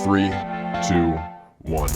3, 2, 1.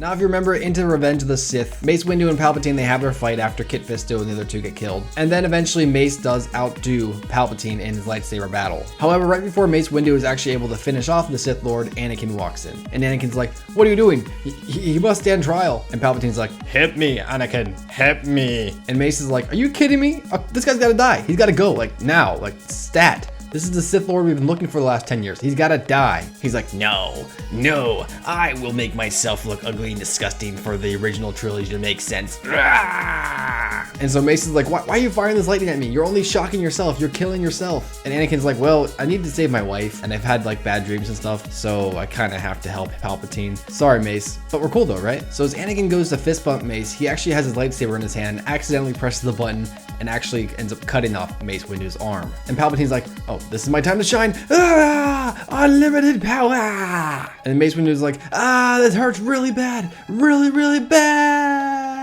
Now if you remember, into Revenge of the Sith, Mace Windu and Palpatine, they have their fight after Kit Fisto and the other two get killed. And then eventually Mace does outdo Palpatine in his lightsaber battle. However, right before Mace Windu is actually able to finish off the Sith Lord, Anakin walks in. And Anakin's like, "What are you doing? He must stand trial." And Palpatine's like, "Help me, Anakin, help me." And Mace is like, "Are you kidding me? This guy's gotta die. He's gotta go, like now, like stat. This is the Sith Lord we've been looking for the last 10 years. He's gotta die." He's like, no, I will make myself look ugly and disgusting for the original trilogy to make sense. And so Mace is like, why are you firing this lightning at me? You're only shocking yourself. You're killing yourself. And Anakin's like, well, I need to save my wife, and I've had like bad dreams and stuff, so I kind of have to help Palpatine. Sorry, Mace, but we're cool though, right? So as Anakin goes to fist bump Mace, he actually has his lightsaber in his hand, accidentally presses the button, and actually ends up cutting off Mace Windu's arm. And Palpatine's like, oh, this is my time to shine. Unlimited power. And Mace Windu's like, this hurts really bad. Really, really bad.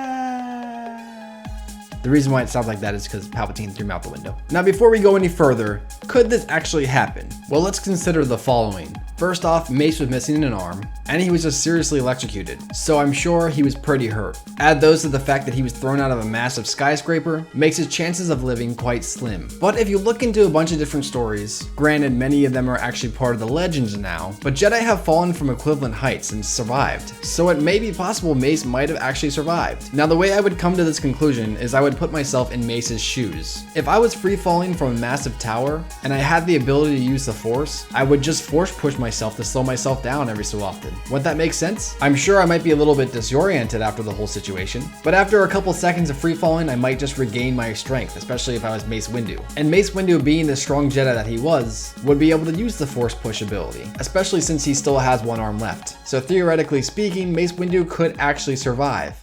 The reason why it sounds like that is because Palpatine threw him out the window. Now, before we go any further, could this actually happen? Well, let's consider the following. First off, Mace was missing an arm, and he was just seriously electrocuted, so I'm sure he was pretty hurt. Add those to the fact that he was thrown out of a massive skyscraper, makes his chances of living quite slim. But if you look into a bunch of different stories, granted many of them are actually part of the legends now, but Jedi have fallen from equivalent heights and survived, so it may be possible Mace might have actually survived. Now, the way I would come to this conclusion is I would put myself in Mace's shoes. If I was free falling from a massive tower, and I had the ability to use the Force, I would just force push myself to slow myself down every so often. Would that make sense? I'm sure I might be a little bit disoriented after the whole situation, but after a couple seconds of free falling, I might just regain my strength, especially if I was Mace Windu. And Mace Windu, being the strong Jedi that he was, would be able to use the Force push ability, especially since he still has one arm left. So theoretically speaking, Mace Windu could actually survive.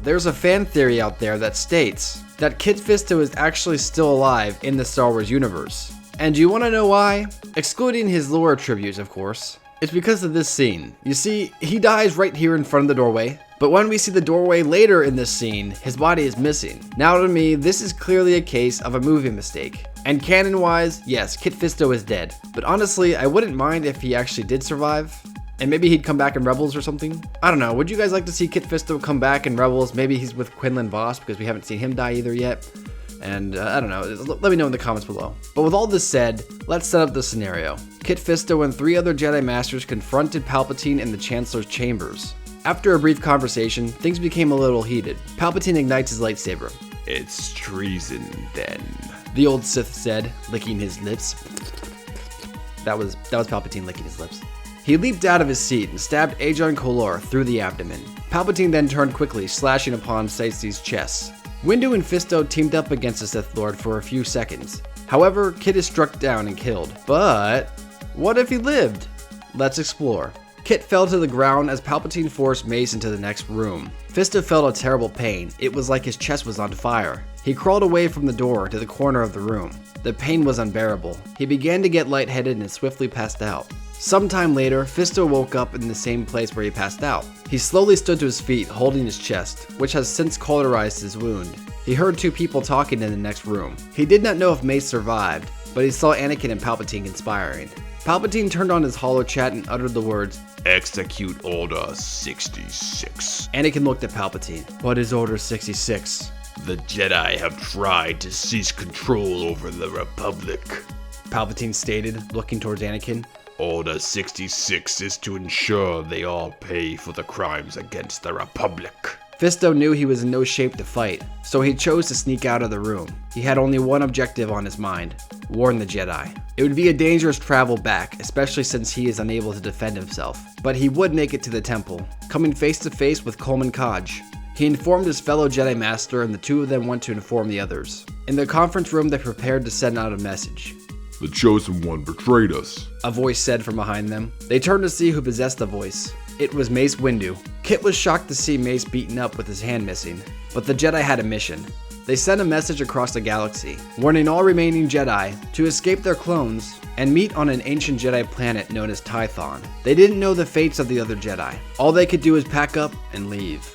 There's a fan theory out there that states that Kit Fisto is actually still alive in the Star Wars universe. And do you want to know why? Excluding his lore attributes, of course. It's because of this scene. You see, he dies right here in front of the doorway, but when we see the doorway later in this scene, his body is missing. Now to me, this is clearly a case of a movie mistake. And canon-wise, yes, Kit Fisto is dead. But honestly, I wouldn't mind if he actually did survive. And maybe he'd come back in Rebels or something. I don't know, would you guys like to see Kit Fisto come back in Rebels? Maybe he's with Quinlan Vos, because we haven't seen him die either yet. And I don't know, let me know in the comments below. But with all this said, let's set up the scenario. Kit Fisto and 3 other Jedi Masters confronted Palpatine in the Chancellor's chambers. After a brief conversation, things became a little heated. Palpatine ignites his lightsaber. It's treason then, the old Sith said, licking his lips. That was Palpatine licking his lips. He leaped out of his seat and stabbed Ajon Kolor through the abdomen. Palpatine then turned quickly, slashing upon Saesee's chest. Windu and Fisto teamed up against the Sith Lord for a few seconds. However, Kit is struck down and killed. But what if he lived? Let's explore. Kit fell to the ground as Palpatine forced Mace into the next room. Fisto felt a terrible pain. It was like his chest was on fire. He crawled away from the door to the corner of the room. The pain was unbearable. He began to get lightheaded and swiftly passed out. Sometime later, Fisto woke up in the same place where he passed out. He slowly stood to his feet, holding his chest, which has since cauterized his wound. He heard 2 people talking in the next room. He did not know if Mace survived, but he saw Anakin and Palpatine conspiring. Palpatine turned on his holo chat and uttered the words, "Execute Order 66. Anakin looked at Palpatine. What is Order 66? The Jedi have tried to seize control over the Republic," Palpatine stated, looking towards Anakin. "Order 66 is to ensure they all pay for the crimes against the Republic." Fisto knew he was in no shape to fight, so he chose to sneak out of the room. He had only one objective on his mind: warn the Jedi. It would be a dangerous travel back, especially since he is unable to defend himself. But he would make it to the temple, coming face to face with Coleman Kcaj. He informed his fellow Jedi Master, and the two of them went to inform the others. In the conference room, they prepared to send out a message. The Chosen One betrayed us, a voice said from behind them. They turned to see who possessed the voice. It was Mace Windu. Kit was shocked to see Mace beaten up with his hand missing, but the Jedi had a mission. They sent a message across the galaxy, warning all remaining Jedi to escape their clones and meet on an ancient Jedi planet known as Tython. They didn't know the fates of the other Jedi. All they could do was pack up and leave.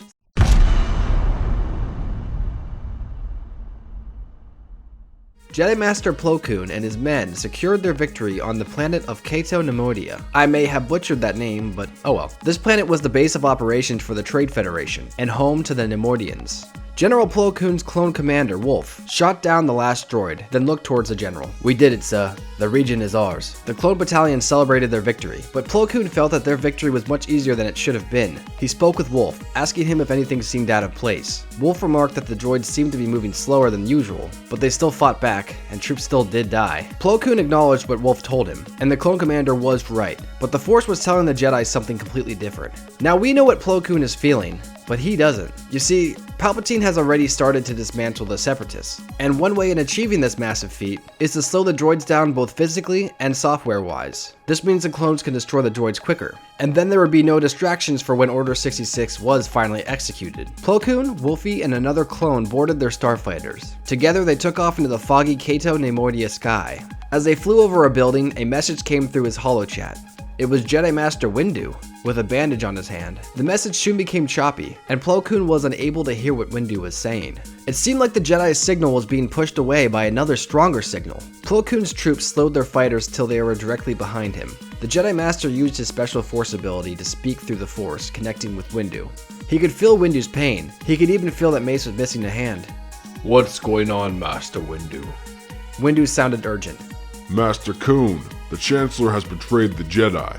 Jedi Master Plo Koon and his men secured their victory on the planet of Kcaj. I may have butchered that name, but oh well. This planet was the base of operations for the Trade Federation and home to the Neimoidians. General Plo Koon's clone commander, Wolf, shot down the last droid, then looked towards the general. "We did it, sir. The region is ours." The clone battalion celebrated their victory, but Plo Koon felt that their victory was much easier than it should have been. He spoke with Wolf, asking him if anything seemed out of place. Wolf remarked that the droids seemed to be moving slower than usual, but they still fought back, and troops still did die. Plo Koon acknowledged what Wolf told him, and the clone commander was right, but the Force was telling the Jedi something completely different. Now we know what Plo Koon is feeling, but he doesn't. You see, Palpatine has already started to dismantle the Separatists, and one way in achieving this massive feat is to slow the droids down both physically and software-wise. This means the clones can destroy the droids quicker, and then there would be no distractions for when Order 66 was finally executed. Plo Koon, Wolfie, and another clone boarded their starfighters. Together they took off into the foggy Kcaj sky. As they flew over a building, a message came through his holochat. It was Jedi Master Windu, with a bandage on his hand. The message soon became choppy, and Plo Koon was unable to hear what Windu was saying. It seemed like the Jedi's signal was being pushed away by another stronger signal. Plo Koon's troops slowed their fighters till they were directly behind him. The Jedi Master used his special Force ability to speak through the Force, connecting with Windu. He could feel Windu's pain. He could even feel that Mace was missing a hand. "What's going on, Master Windu?" Windu sounded urgent. "Master Koon, the Chancellor has betrayed the Jedi.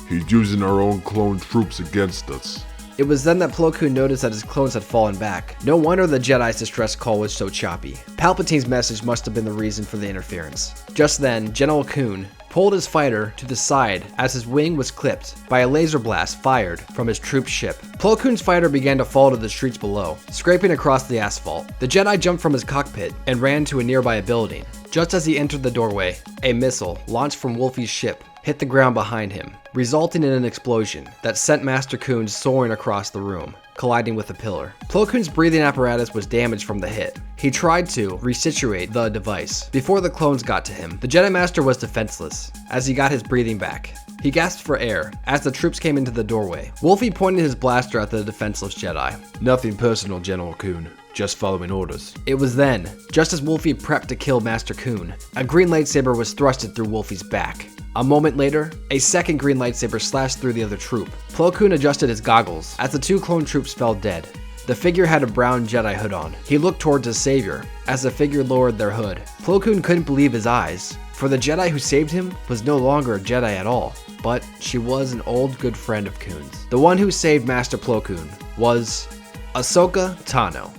He's using our own clone troops against us." It was then that Plo Koon noticed that his clones had fallen back. No wonder the Jedi's distress call was so choppy. Palpatine's message must have been the reason for the interference. Just then, General Koon pulled his fighter to the side as his wing was clipped by a laser blast fired from his troop's ship. Plo Koon's fighter began to fall to the streets below, scraping across the asphalt. The Jedi jumped from his cockpit and ran to a nearby building. Just as he entered the doorway, a missile launched from Wolfie's ship hit the ground behind him, resulting in an explosion that sent Master Koon soaring across the room, colliding with a pillar. Plo Koon's breathing apparatus was damaged from the hit. He tried to resituate the device before the clones got to him. The Jedi Master was defenseless as he got his breathing back. He gasped for air as the troops came into the doorway. Wolfie pointed his blaster at the defenseless Jedi. "Nothing personal, General Koon. Just following orders." It was then, just as Wolfie prepped to kill Master Koon, a green lightsaber was thrusted through Wolfie's back. A moment later, a second green lightsaber slashed through the other troop. Plo Koon adjusted his goggles as the two clone troops fell dead. The figure had a brown Jedi hood on. He looked towards his savior as the figure lowered their hood. Plo Koon couldn't believe his eyes, for the Jedi who saved him was no longer a Jedi at all, but she was an old good friend of Koon's. The one who saved Master Plo Koon was Ahsoka Tano.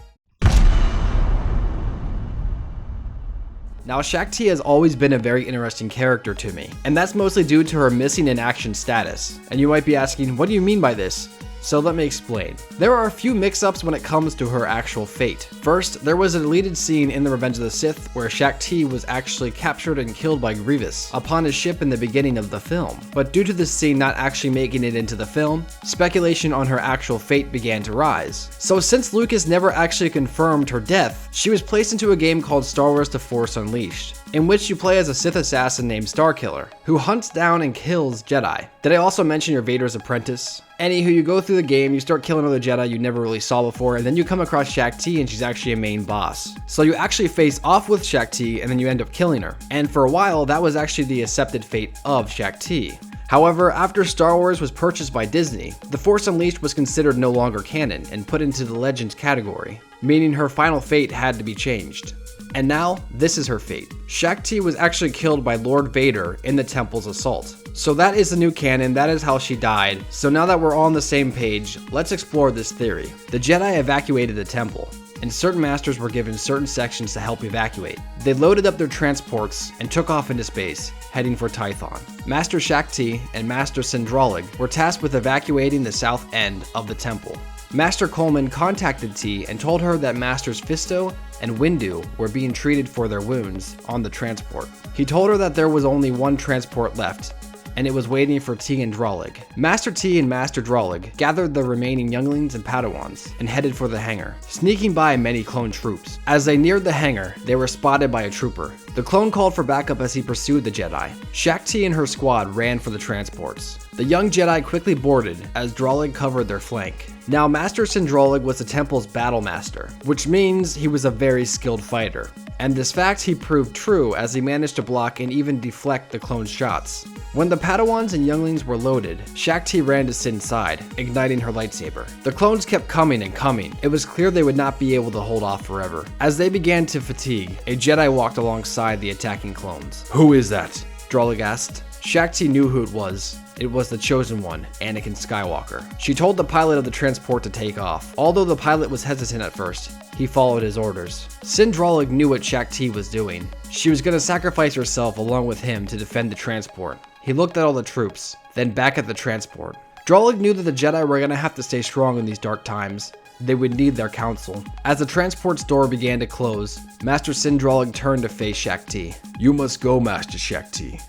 Now, Shaak Ti has always been a very interesting character to me, and that's mostly due to her missing in action status. And you might be asking, what do you mean by this? So let me explain. There are a few mix-ups when it comes to her actual fate. First, there was a deleted scene in The Revenge of the Sith where Shaak Ti was actually captured and killed by Grievous upon his ship in the beginning of the film. But due to this scene not actually making it into the film, speculation on her actual fate began to rise. So since Lucas never actually confirmed her death, she was placed into a game called Star Wars: The Force Unleashed, in which you play as a Sith assassin named Starkiller, who hunts down and kills Jedi. Did I also mention you're Vader's apprentice? Anywho, you go through the game, you start killing other Jedi you never really saw before, and then you come across Shaak Ti and she's actually a main boss. So you actually face off with Shaak Ti and then you end up killing her. And for a while, that was actually the accepted fate of Shaak Ti. However, after Star Wars was purchased by Disney, The Force Unleashed was considered no longer canon and put into the Legends category, meaning her final fate had to be changed. And now, this is her fate. Shaak Ti was actually killed by Lord Vader in the Temple's assault. So that is the new canon, that is how she died. So now that we're all on the same page, let's explore this theory. The Jedi evacuated the Temple, and certain masters were given certain sections to help evacuate. They loaded up their transports and took off into space, heading for Tython. Master Shaak Ti and Master Sindralig were tasked with evacuating the south end of the temple. Master Coleman contacted Ti and told her that Masters Fisto and Windu were being treated for their wounds on the transport. He told her that there was only one transport left, and it was waiting for Ti and Drolig. Master Ti and Master Drolig gathered the remaining younglings and Padawans and headed for the hangar, sneaking by many clone troops. As they neared the hangar, they were spotted by a trooper. The clone called for backup as he pursued the Jedi. Shaak Ti and her squad ran for the transports. The young Jedi quickly boarded as Drolig covered their flank. Now, Master Drolig was the temple's battle master, which means he was a very skilled fighter. And this fact he proved true as he managed to block and even deflect the clone's shots. When the Padawans and younglings were loaded, Shaak Ti ran to Sin's side, igniting her lightsaber. The clones kept coming and coming. It was clear they would not be able to hold off forever. As they began to fatigue, a Jedi walked alongside the attacking clones. Who is that? Drolig asked. Shaak Ti knew who it was. It was the Chosen One, Anakin Skywalker. She told the pilot of the transport to take off. Although the pilot was hesitant at first, he followed his orders. Sin Drolig knew what Shaak Ti was doing. She was going to sacrifice herself along with him to defend the transport. He looked at all the troops, then back at the transport. Drolig knew that the Jedi were going to have to stay strong in these dark times. They would need their counsel. As the transport's door began to close, Master Sin Drolig turned to face Shaak Ti. You must go, Master Shaak Ti.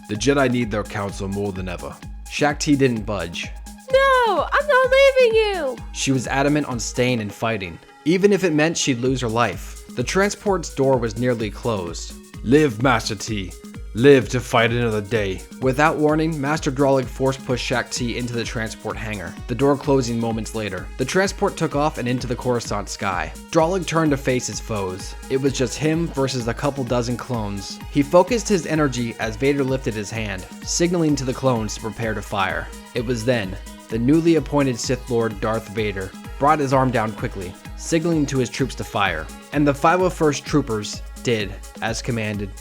The Jedi need their counsel more than ever. Shaak Ti didn't budge. No, I'm not leaving you! She was adamant on staying and fighting, even if it meant she'd lose her life. The transport's door was nearly closed. Live, Master Ti. Live to fight another day. Without warning, Master Drolig force-pushed Shaak Ti into the transport hangar, the door closing moments later. The transport took off and into the Coruscant sky. Drolig turned to face his foes. It was just him versus a couple dozen clones. He focused his energy as Vader lifted his hand, signaling to the clones to prepare to fire. It was then the newly appointed Sith Lord Darth Vader brought his arm down quickly, signaling to his troops to fire. And the 501st Troopers did as commanded.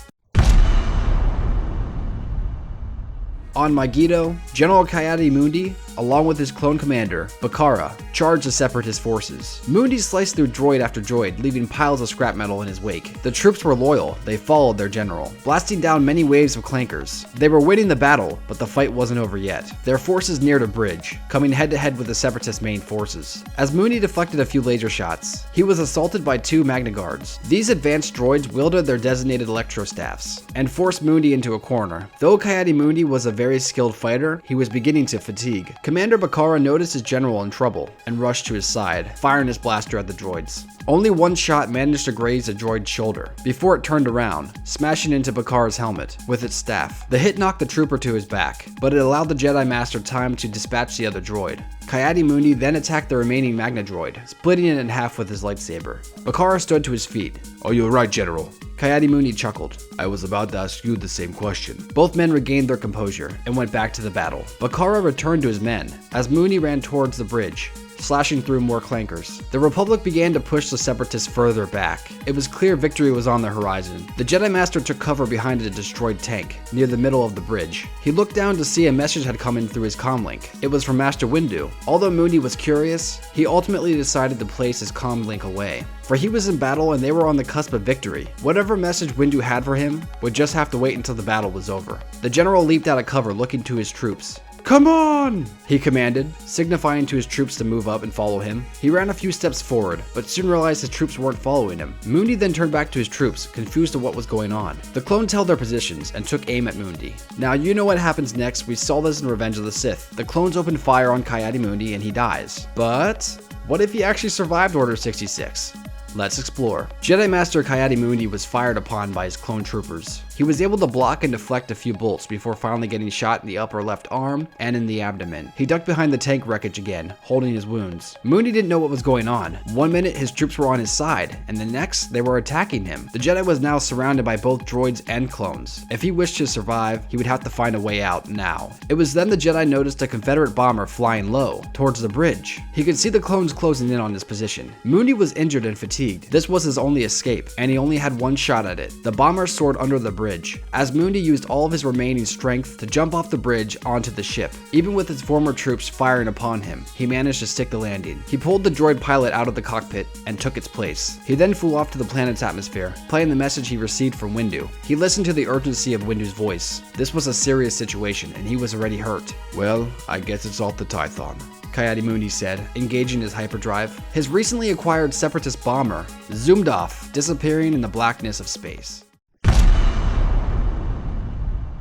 On Megiddo, General Ki-Adi-Mundi, along with his clone commander, Bakara, charged the Separatist forces. Mundi sliced through droid after droid, leaving piles of scrap metal in his wake. The troops were loyal, they followed their general, blasting down many waves of clankers. They were winning the battle, but the fight wasn't over yet. Their forces neared a bridge, coming head-to-head with the Separatist main forces. As Mundi deflected a few laser shots, he was assaulted by two Magna Guards. These advanced droids wielded their designated electrostaffs, and forced Mundi into a corner. Though Ki-Adi-Mundi was a very skilled fighter, he was beginning to fatigue. Commander Bakara noticed his general in trouble and rushed to his side, firing his blaster at the droids. Only one shot managed to graze the droid's shoulder before it turned around, smashing into Bakara's helmet with its staff. The hit knocked the trooper to his back, but it allowed the Jedi Master time to dispatch the other droid. Ki-Adi-Mundi then attacked the remaining Magna droid, splitting it in half with his lightsaber. Bakara stood to his feet. Oh, you're right, General. Ki-Adi-Mundi chuckled. I was about to ask you the same question. Both men regained their composure and went back to the battle. Bakara returned to his men as Mundi ran towards the bridge, slashing through more clankers. The Republic began to push the Separatists further back. It was clear victory was on the horizon. The Jedi Master took cover behind a destroyed tank near the middle of the bridge. He looked down to see a message had come in through his comlink. It was from Master Windu. Although Mundi was curious, he ultimately decided to place his comlink away, for he was in battle and they were on the cusp of victory. Whatever message Windu had for him would just have to wait until the battle was over. The general leaped out of cover looking to his troops. Come on! He commanded, signifying to his troops to move up and follow him. He ran a few steps forward, but soon realized his troops weren't following him. Mundi then turned back to his troops, confused at what was going on. The clones held their positions and took aim at Mundi. Now you know what happens next. We saw this in Revenge of the Sith. The clones opened fire on Ki-Adi-Mundi and he dies. But what if he actually survived Order 66? Let's explore. Jedi Master Ki-Adi-Mundi was fired upon by his clone troopers. He was able to block and deflect a few bolts before finally getting shot in the upper left arm and in the abdomen. He ducked behind the tank wreckage again, holding his wounds. Mundi didn't know what was going on. One minute his troops were on his side, and the next they were attacking him. The Jedi was now surrounded by both droids and clones. If he wished to survive, he would have to find a way out now. It was then the Jedi noticed a Confederate bomber flying low, towards the bridge. He could see the clones closing in on his position. Mundi was injured and fatigued. This was his only escape, and he only had one shot at it. The bomber soared under the bridge, as Mundi used all of his remaining strength to jump off the bridge onto the ship. Even with his former troops firing upon him, he managed to stick the landing. He pulled the droid pilot out of the cockpit and took its place. He then flew off to the planet's atmosphere, playing the message he received from Windu. He listened to the urgency of Windu's voice. This was a serious situation, and he was already hurt. Well, I guess it's off the Tython. Ki-Adi-Mundi said, engaging his hyperdrive. His recently acquired separatist bomber zoomed off, disappearing in the blackness of space.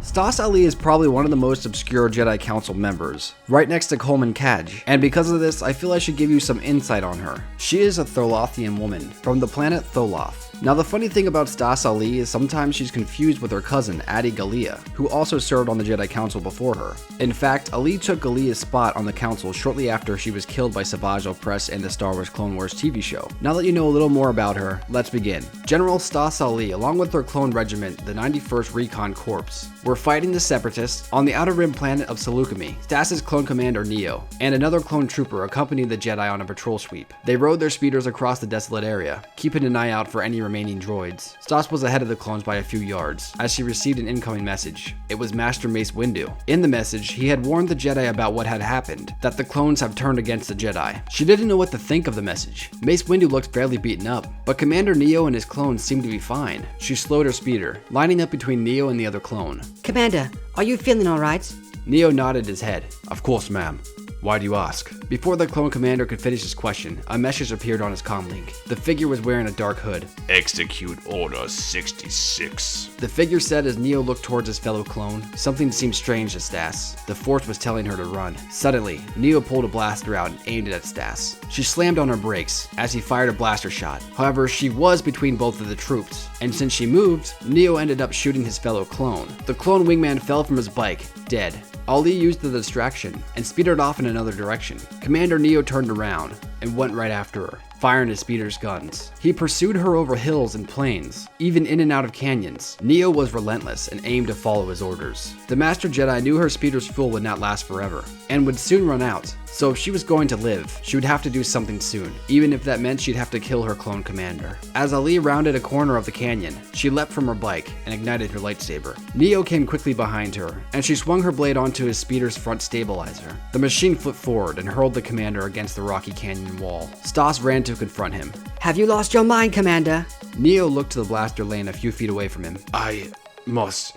Stass Allie is probably one of the most obscure Jedi Council members, right next to Coleman Kcaj, and because of this, I feel I should give you some insight on her. She is a Tholothian woman, from the planet Tholoth. Now the funny thing about Stass Allie is sometimes she's confused with her cousin, Adi Gallia, who also served on the Jedi Council before her. In fact, Allie took Gallia's spot on the Council shortly after she was killed by Savage Opress in the Star Wars Clone Wars TV show. Now that you know a little more about her, let's begin. General Stass Allie, along with their clone regiment, the 91st Recon Corps, were fighting the Separatists on the outer rim planet of Seleucami. Stass's clone commander Neo and another clone trooper accompanied the Jedi on a patrol sweep. They rode their speeders across the desolate area, keeping an eye out for any remaining droids. Stass was ahead of the clones by a few yards as she received an incoming message. It was Master Mace Windu. In the message, he had warned the Jedi about what had happened, that the clones have turned against the Jedi. She didn't know what to think of the message. Mace Windu looked fairly beaten up, but Commander Neo and his clones seemed to be fine. She slowed her speeder, lining up between Neo and the other clone. Commander, are you feeling alright? Neo nodded his head. Of course, ma'am. Why do you ask? Before the clone commander could finish his question, a message appeared on his comm link. The figure was wearing a dark hood. Execute Order 66. The figure said as Neo looked towards his fellow clone. Something seemed strange to Stass. The Force was telling her to run. Suddenly, Neo pulled a blaster out and aimed it at Stass. She slammed on her brakes as he fired a blaster shot. However, she was between both of the troops, and since she moved, Neo ended up shooting his fellow clone. The clone wingman fell from his bike, dead. Ali used the distraction and speeded off in another direction. Commander Neo turned around and went right after her, firing his speeder's guns. He pursued her over hills and plains, even in and out of canyons. Neo was relentless and aimed to follow his orders. The Master Jedi knew her speeder's fuel would not last forever, and would soon run out. So if she was going to live, she would have to do something soon, even if that meant she'd have to kill her clone commander. As Ali rounded a corner of the canyon, she leapt from her bike and ignited her lightsaber. Neo came quickly behind her, and she swung her blade onto his speeder's front stabilizer. The machine flipped forward and hurled the commander against the rocky canyon wall. Stass ran to confront him. Have you lost your mind, Commander? Neo looked to the blaster lane a few feet away from him. I must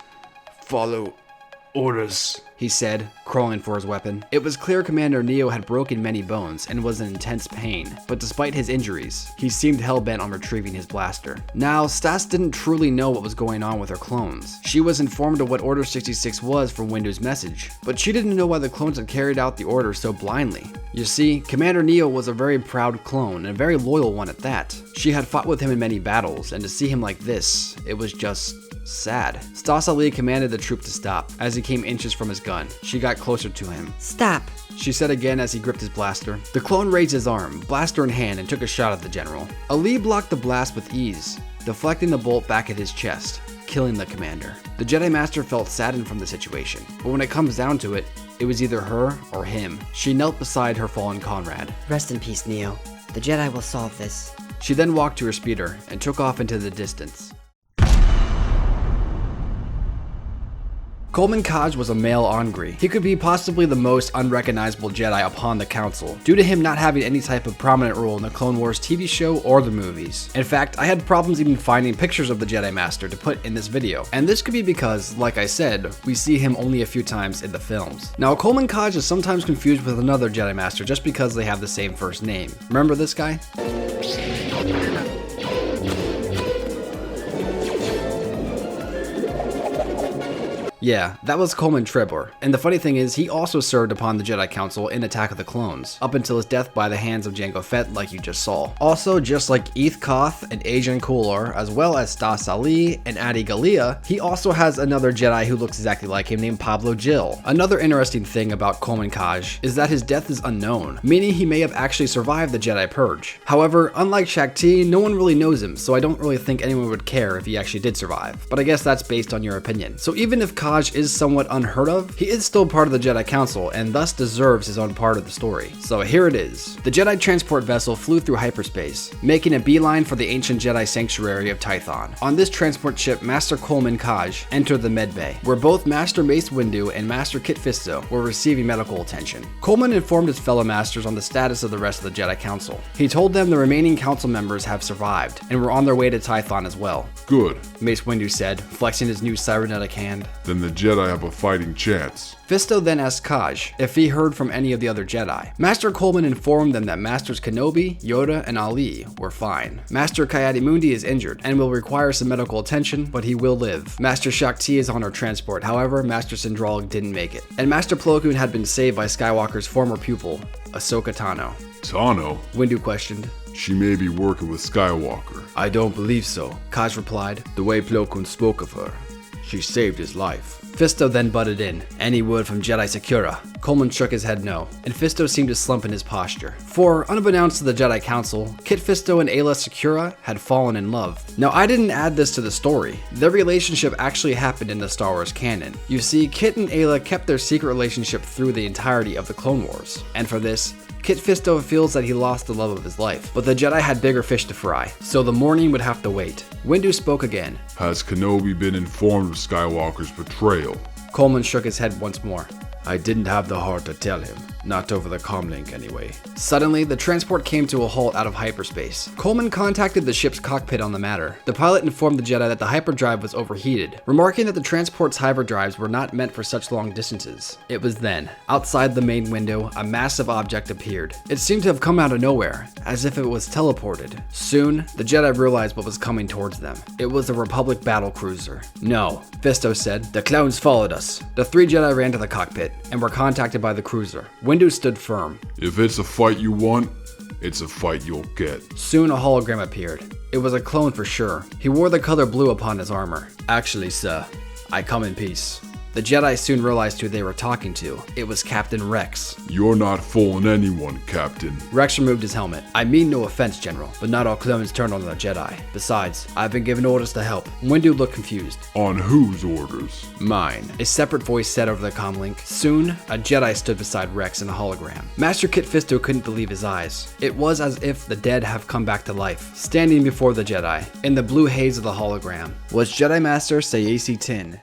follow orders, he said, crawling for his weapon. It was clear Commander Neo had broken many bones and was in intense pain, but despite his injuries, he seemed hell-bent on retrieving his blaster. Now, Stass didn't truly know what was going on with her clones. She was informed of what Order 66 was from Windu's message, but she didn't know why the clones had carried out the order so blindly. You see, Commander Neo was a very proud clone, and a very loyal one at that. She had fought with him in many battles, and to see him like this, it was just sad. Stass Allie commanded the troop to stop. As he came inches from his gun, she got closer to him. Stop, she said again as he gripped his blaster. The clone raised his arm, blaster in hand, and took a shot at the general. Ali blocked the blast with ease, deflecting the bolt back at his chest, killing the commander. The Jedi Master felt saddened from the situation, but when it comes down to it, it was either her or him. She knelt beside her fallen comrade. Rest in peace, Neo. The Jedi will solve this. She then walked to her speeder and took off into the distance. Coleman Kcaj was a male Ongri. He could be possibly the most unrecognizable Jedi upon the Council, due to him not having any type of prominent role in the Clone Wars TV show or the movies. In fact, I had problems even finding pictures of the Jedi Master to put in this video, and this could be because, like I said, we see him only a few times in the films. Now, Coleman Kcaj is sometimes confused with another Jedi Master just because they have the same first name. Remember this guy? Yeah, that was Coleman Trebor, and the funny thing is, he also served upon the Jedi Council in Attack of the Clones, up until his death by the hands of Jango Fett like you just saw. Also, just like Eeth Koth and Ajan Kulor, as well as Stass Allie and Adi Gallia, he also has another Jedi who looks exactly like him named Pablo Jill. Another interesting thing about Coleman Kcaj is that his death is unknown, meaning he may have actually survived the Jedi Purge. However, unlike Shaak Ti, no one really knows him, so I don't really think anyone would care if he actually did survive. But I guess that's based on your opinion. So even if Kcaj is somewhat unheard of, he is still part of the Jedi Council and thus deserves his own part of the story. So here it is. The Jedi transport vessel flew through hyperspace, making a beeline for the ancient Jedi sanctuary of Tython. On this transport ship, Master Coleman Kcaj entered the medbay, where both Master Mace Windu and Master Kit Fisto were receiving medical attention. Coleman informed his fellow masters on the status of the rest of the Jedi Council. He told them the remaining council members have survived and were on their way to Tython as well. Good. Mace Windu said, flexing his new cybernetic hand. Then and the Jedi have a fighting chance. Fisto then asked Kcaj if he heard from any of the other Jedi. Master Coleman informed them that Masters Kenobi, Yoda, and Ali were fine. Master Ki-Adi-Mundi is injured and will require some medical attention, but he will live. Master Shaak Ti is on her transport, however, Master Sindralg didn't make it. And Master Plo Koon had been saved by Skywalker's former pupil, Ahsoka Tano. Tano? Windu questioned. She may be working with Skywalker. I don't believe so, Kcaj replied. The way Plo Koon spoke of her, she saved his life. Fisto then butted in. Any word from Jedi Secura? Coleman shook his head no, and Fisto seemed to slump in his posture. For, unbeknownst to the Jedi Council, Kit Fisto and Aayla Secura had fallen in love. Now, I didn't add this to the story. Their relationship actually happened in the Star Wars canon. You see, Kit and Aayla kept their secret relationship through the entirety of the Clone Wars. And for this, Kit Fisto feels that he lost the love of his life, but the Jedi had bigger fish to fry, so the mourning would have to wait. Windu spoke again. Has Kenobi been informed of Skywalker's betrayal? Coleman shook his head once more. I didn't have the heart to tell him. Not over the comlink anyway. Suddenly, the transport came to a halt out of hyperspace. Coleman contacted the ship's cockpit on the matter. The pilot informed the Jedi that the hyperdrive was overheated, remarking that the transport's hyperdrives were not meant for such long distances. It was then, outside the main window, a massive object appeared. It seemed to have come out of nowhere, as if it was teleported. Soon, the Jedi realized what was coming towards them. It was a Republic battle cruiser. No, Fisto said. The clones followed us. The three Jedi ran to the cockpit, and were contacted by the cruiser. Windu stood firm. If it's a fight you want, it's a fight you'll get. Soon a hologram appeared. It was a clone for sure. He wore the color blue upon his armor. Actually, sir, I come in peace. The Jedi soon realized who they were talking to. It was Captain Rex. You're not fooling anyone, Captain. Rex removed his helmet. I mean no offense, General, but not all clones turn on the Jedi. Besides, I've been given orders to help. Windu looked confused. On whose orders? Mine. A separate voice said over the comlink. Soon, a Jedi stood beside Rex in a hologram. Master Kit Fisto couldn't believe his eyes. It was as if the dead have come back to life. Standing before the Jedi, in the blue haze of the hologram, was Jedi Master Saesee Tiin.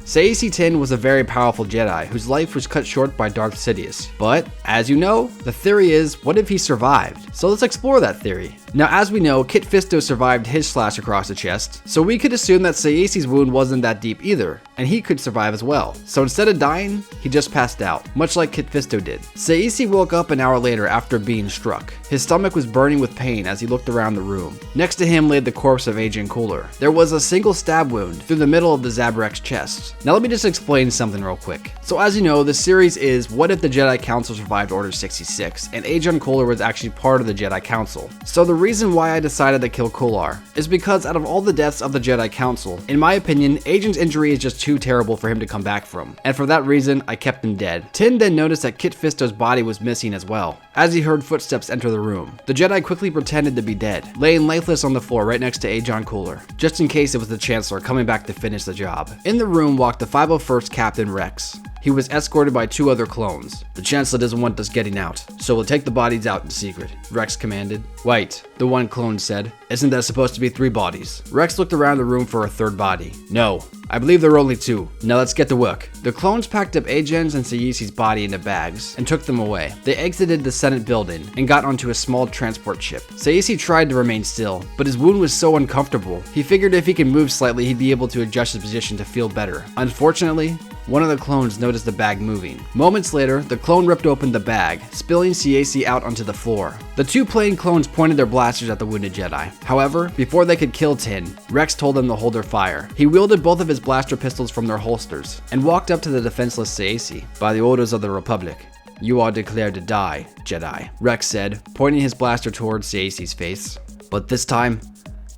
Saesee Tiin was a very powerful Jedi whose life was cut short by Darth Sidious. But, as you know, the theory is, what if he survived? So let's explore that theory. Now, as we know, Kit Fisto survived his slash across the chest, so we could assume that Saesee's wound wasn't that deep either, and he could survive as well. So instead of dying, he just passed out, much like Kit Fisto did. Saesee woke up an hour later after being struck. His stomach was burning with pain as he looked around the room. Next to him laid the corpse of Agent Cooler. There was a single stab wound through the middle of the Zabrak's chest. Now let me just explain something real quick. So as you know, the series is what if the Jedi Council survived Order 66, and Agent Cooler was actually part of the Jedi Council. So the reason why I decided to kill Cooler is because out of all the deaths of the Jedi Council, in my opinion, Agent's injury is just too terrible for him to come back from. And for that reason, I kept him dead. Tiin then noticed that Kit Fisto's body was missing as well, as he heard footsteps enter the room. The Jedi quickly pretended to be dead, laying lifeless on the floor right next to Agent Cooler, just in case it was the Chancellor coming back to finish the job. In the room walked the 501st Captain Rex. He was escorted by two other clones. The Chancellor doesn't want us getting out, so we'll take the bodies out in secret, Rex commanded. Wait, the one clone said. Isn't there supposed to be 3 bodies? Rex looked around the room for a third body. No, I believe there are only 2. Now let's get to work. The clones packed up Agen's and Saesee's body into bags and took them away. They exited the Senate building and got onto a small transport ship. Saesee tried to remain still, but his wound was so uncomfortable. He figured if he could move slightly, he'd be able to adjust his position to feel better. Unfortunately, one of the clones noticed the bag moving. Moments later, the clone ripped open the bag, spilling Saesee out onto the floor. The 2 plain clones pointed their blasters at the wounded Jedi. However, before they could kill Tiin, Rex told them to hold their fire. He wielded both of his blaster pistols from their holsters and walked up to the defenseless Saesee. By the orders of the Republic, you are declared to die, Jedi, Rex said, pointing his blaster towards Saesee's face. But this time,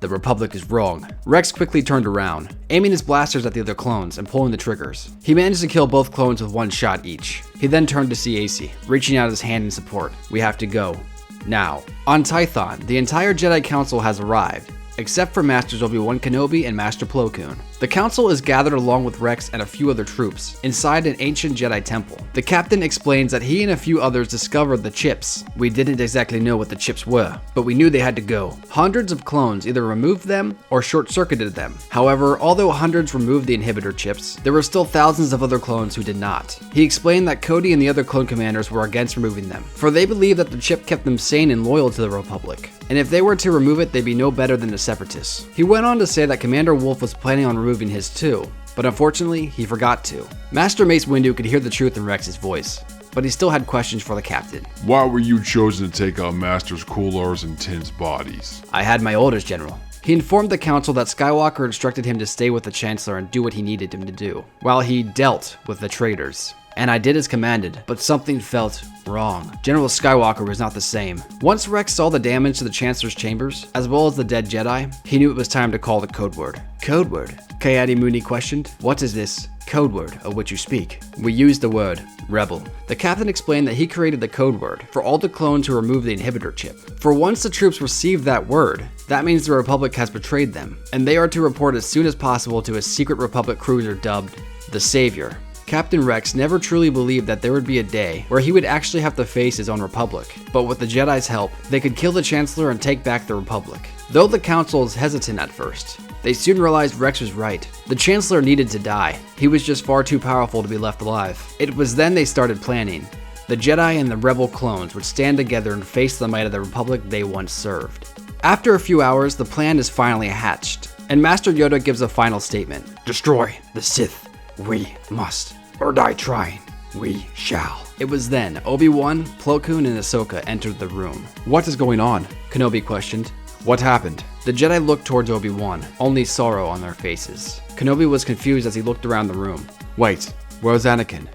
the Republic is wrong. Rex quickly turned around, aiming his blasters at the other clones and pulling the triggers. He managed to kill both clones with 1 shot each. He then turned to Saesee, reaching out his hand in support. We have to go. Now. On Tython, the entire Jedi Council has arrived, except for Masters Obi-Wan Kenobi and Master Plo Koon. The council is gathered along with Rex and a few other troops inside an ancient Jedi temple. The captain explains that he and a few others discovered the chips. We didn't exactly know what the chips were, but we knew they had to go. Hundreds of clones either removed them or short-circuited them. However, although hundreds removed the inhibitor chips, there were still thousands of other clones who did not. He explained that Cody and the other clone commanders were against removing them, for they believed that the chip kept them sane and loyal to the Republic, and if they were to remove it, they'd be no better than the Separatists. He went on to say that Commander Wolf was planning on removing his too, but unfortunately, he forgot to. Master Mace Windu could hear the truth in Rex's voice, but he still had questions for the captain. Why were you chosen to take out Masters Kular's and Tin's bodies? I had my orders, General. He informed the council that Skywalker instructed him to stay with the Chancellor and do what he needed him to do, while he dealt with the traitors. And I did as commanded, but something felt wrong. General Skywalker was not the same. Once Rex saw the damage to the Chancellor's chambers, as well as the dead Jedi, he knew it was time to call the code word. Code word? Ki-Adi-Mundi questioned. What is this code word of which you speak? We used the word rebel. The captain explained that he created the code word for all the clones who removed the inhibitor chip. For once the troops receive that word, that means the Republic has betrayed them, and they are to report as soon as possible to a secret Republic cruiser dubbed the Savior. Captain Rex never truly believed that there would be a day where he would actually have to face his own Republic, but with the Jedi's help, they could kill the Chancellor and take back the Republic. Though the Council is hesitant at first, they soon realized Rex was right. The Chancellor needed to die. He was just far too powerful to be left alive. It was then they started planning. The Jedi and the Rebel clones would stand together and face the might of the Republic they once served. After a few hours, the plan is finally hatched, and Master Yoda gives a final statement. Destroy the Sith. We must, or die trying. We shall. It was then Obi-Wan, Plo Koon, and Ahsoka entered the room. What is going on? Kenobi questioned. What happened? The Jedi looked towards Obi-Wan, only sorrow on their faces. Kenobi was confused as he looked around the room. Wait, where's Anakin?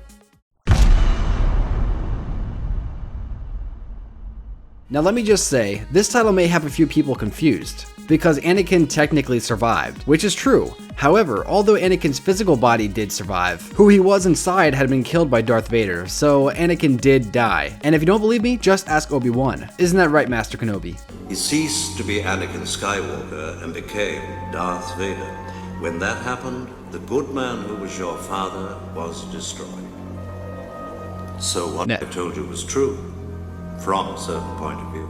Now let me just say, this title may have a few people confused, because Anakin technically survived, which is true. However, although Anakin's physical body did survive, who he was inside had been killed by Darth Vader, so Anakin did die. And if you don't believe me, just ask Obi-Wan. Isn't that right, Master Kenobi? He ceased to be Anakin Skywalker and became Darth Vader. When that happened, the good man who was your father was destroyed. So what I told you was true, from a certain point of view.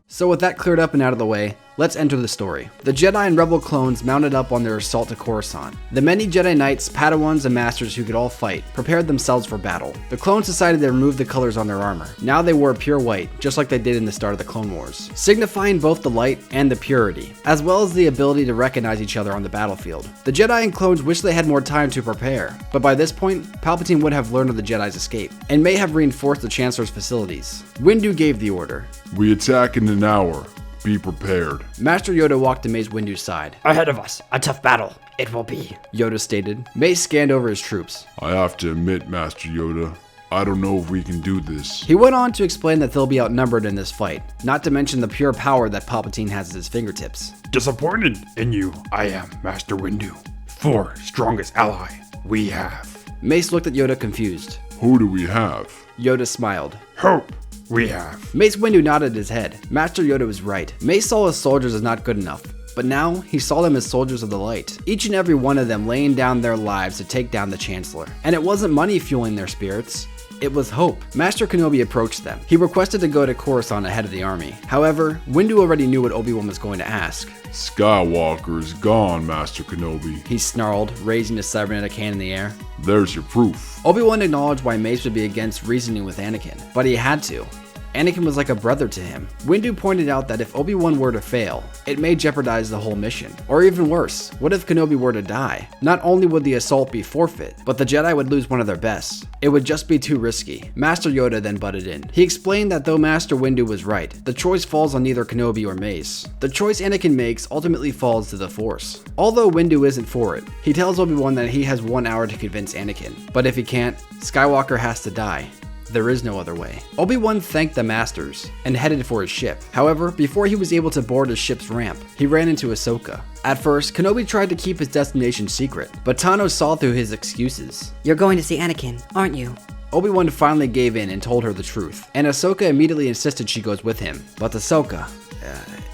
So with that cleared up and out of the way, let's enter the story. The Jedi and Rebel clones mounted up on their assault to Coruscant. The many Jedi Knights, Padawans, and Masters who could all fight prepared themselves for battle. The clones decided to remove the colors on their armor. Now they wore pure white, just like they did in the start of the Clone Wars, signifying both the light and the purity, as well as the ability to recognize each other on the battlefield. The Jedi and clones wished they had more time to prepare, but by this point, Palpatine would have learned of the Jedi's escape, and may have reinforced the Chancellor's facilities. Windu gave the order. We attack in an hour. Be prepared. Master Yoda walked to Mace Windu's side. Ahead of us, a tough battle. It will be. Yoda stated. Mace scanned over his troops. I have to admit, Master Yoda, I don't know if we can do this. He went on to explain that they'll be outnumbered in this fight, not to mention the pure power that Palpatine has at his fingertips. Disappointed in you, I am, Master Windu. 4th strongest ally we have. Mace looked at Yoda confused. Who do we have? Yoda smiled. Hope we have. Mace Windu nodded his head. Master Yoda was right. Mace saw his soldiers as not good enough, but now he saw them as soldiers of the light, each and every one of them laying down their lives to take down the Chancellor. And it wasn't money fueling their spirits. It was hope. Master Kenobi approached them. He requested to go to Coruscant ahead of the army. However, Windu already knew what Obi-Wan was going to ask. Skywalker is gone, Master Kenobi. He snarled, raising his cybernetic hand in the air. There's your proof. Obi-Wan acknowledged why Mace would be against reasoning with Anakin, but he had to. Anakin was like a brother to him. Windu pointed out that if Obi-Wan were to fail, it may jeopardize the whole mission. Or even worse, what if Kenobi were to die? Not only would the assault be forfeit, but the Jedi would lose one of their best. It would just be too risky. Master Yoda then butted in. He explained that though Master Windu was right, the choice falls on neither Kenobi or Mace. The choice Anakin makes ultimately falls to the Force. Although Windu isn't for it, he tells Obi-Wan that he has 1 hour to convince Anakin. But if he can't, Skywalker has to die. There is no other way. Obi-Wan thanked the Masters and headed for his ship. However, before he was able to board his ship's ramp, he ran into Ahsoka. At first, Kenobi tried to keep his destination secret, but Tano saw through his excuses. You're going to see Anakin, aren't you? Obi-Wan finally gave in and told her the truth, and Ahsoka immediately insisted she goes with him. But Ahsoka,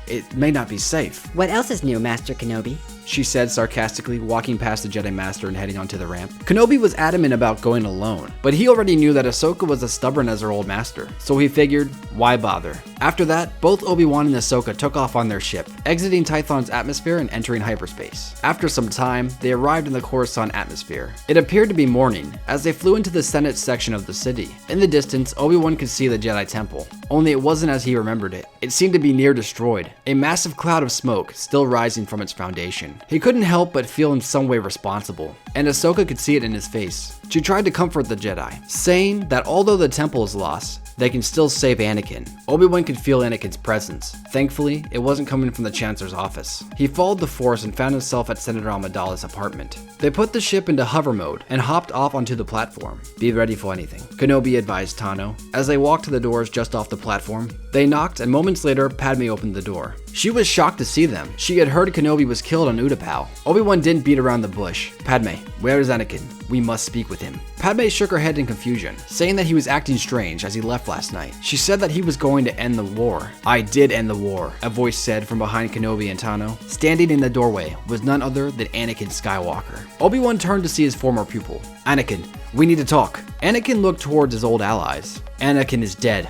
it may not be safe. What else is new, Master Kenobi? she said sarcastically, walking past the Jedi Master and heading onto the ramp. Kenobi was adamant about going alone, but he already knew that Ahsoka was as stubborn as her old master, so he figured, why bother? After that, both Obi-Wan and Ahsoka took off on their ship, exiting Tython's atmosphere and entering hyperspace. After some time, they arrived in the Coruscant atmosphere. It appeared to be morning, as they flew into the Senate section of the city. In the distance, Obi-Wan could see the Jedi Temple, only it wasn't as he remembered it. It seemed to be near destroyed, a massive cloud of smoke still rising from its foundation. He couldn't help but feel in some way responsible, and Ahsoka could see it in his face. She tried to comfort the Jedi, saying that although the temple is lost, they can still save Anakin. Obi-Wan could feel Anakin's presence. Thankfully, it wasn't coming from the Chancellor's office. He followed the Force and found himself at Senator Amidala's apartment. They put the ship into hover mode and hopped off onto the platform. Be ready for anything, Kenobi advised Tano. As they walked to the doors just off the platform, they knocked, and moments later, Padme opened the door. She was shocked to see them. She had heard Kenobi was killed on Utapau. Obi-Wan didn't beat around the bush. Padme, where is Anakin? We must speak with him. Padme shook her head in confusion, saying that he was acting strange as he left last night. She said that he was going to end the war. I did end the war, a voice said from behind Kenobi and Tano. Standing in the doorway was none other than Anakin Skywalker. Obi-Wan turned to see his former pupil. Anakin, we need to talk. Anakin looked towards his old allies. Anakin is dead.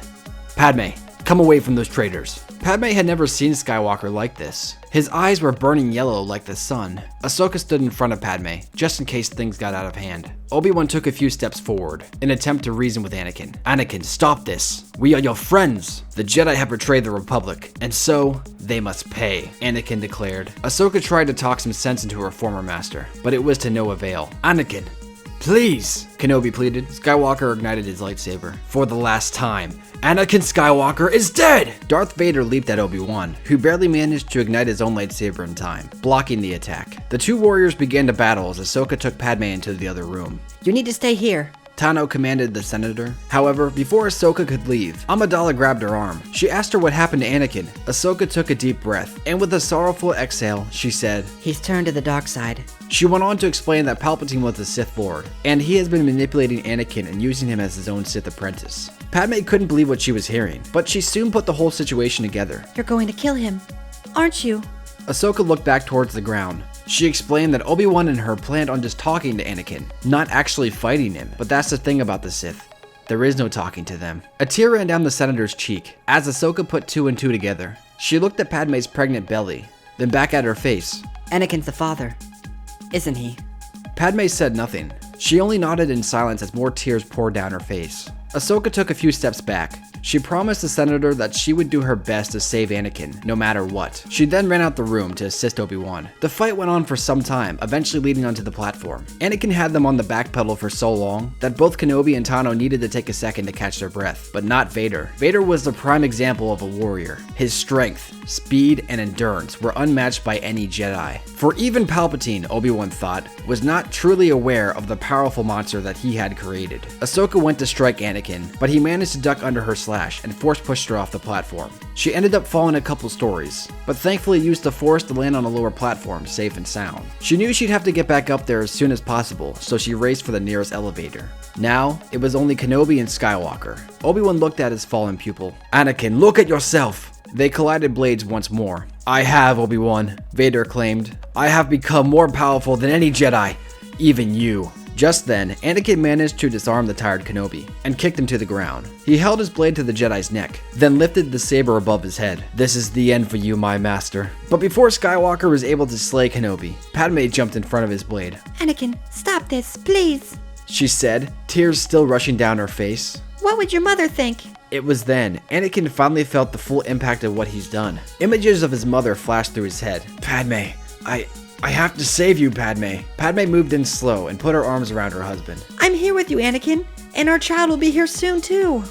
Padme, come away from those traitors. Padme had never seen Skywalker like this. His eyes were burning yellow like the sun. Ahsoka stood in front of Padme, just in case things got out of hand. Obi-Wan took a few steps forward, in an attempt to reason with Anakin. Anakin, stop this. We are your friends. The Jedi have betrayed the Republic, and so, they must pay, Anakin declared. Ahsoka tried to talk some sense into her former master, but it was to no avail. Anakin, please, Kenobi pleaded. Skywalker ignited his lightsaber. For the last time, Anakin Skywalker is dead! Darth Vader leaped at Obi-Wan, who barely managed to ignite his own lightsaber in time, blocking the attack. The two warriors began to battle as Ahsoka took Padme into the other room. You need to stay here. Tano commanded the senator. However, before Ahsoka could leave, Amidala grabbed her arm. She asked her what happened to Anakin. Ahsoka took a deep breath, and with a sorrowful exhale, she said, He's turned to the dark side. She went on to explain that Palpatine was the Sith Lord, and he has been manipulating Anakin and using him as his own Sith apprentice. Padme couldn't believe what she was hearing, but she soon put the whole situation together. You're going to kill him, aren't you? Ahsoka looked back towards the ground. She explained that Obi-Wan and her planned on just talking to Anakin, not actually fighting him. But that's the thing about the Sith. There is no talking to them. A tear ran down the senator's cheek as Ahsoka put two and two together. She looked at Padme's pregnant belly, then back at her face. Anakin's the father, isn't he? Padme said nothing. She only nodded in silence as more tears poured down her face. Ahsoka took a few steps back. She promised the senator that she would do her best to save Anakin, no matter what. She then ran out the room to assist Obi-Wan. The fight went on for some time, eventually leading onto the platform. Anakin had them on the back pedal for so long that both Kenobi and Tano needed to take a second to catch their breath, but not Vader. Vader was the prime example of a warrior. His strength, speed, and endurance were unmatched by any Jedi. For even Palpatine, Obi-Wan thought, was not truly aware of the powerful monster that he had created. Ahsoka went to strike Anakin, but he managed to duck under her slash and force pushed her off the platform. She ended up falling a couple stories, but thankfully used the Force to land on a lower platform, safe and sound. She knew she'd have to get back up there as soon as possible, so she raced for the nearest elevator. Now, it was only Kenobi and Skywalker. Obi-Wan looked at his fallen pupil. Anakin, look at yourself! They collided blades once more. I have, Obi-Wan, Vader claimed. I have become more powerful than any Jedi, even you. Just then, Anakin managed to disarm the tired Kenobi and kicked him to the ground. He held his blade to the Jedi's neck, then lifted the saber above his head. This is the end for you, my master. But before Skywalker was able to slay Kenobi, Padme jumped in front of his blade. Anakin, stop this, please, she said, tears still rushing down her face. What would your mother think? It was then Anakin finally felt the full impact of what he's done. Images of his mother flashed through his head. Padme, I have to save you, Padme. Padme moved in slow and put her arms around her husband. I'm here with you, Anakin, and our child will be here soon, too.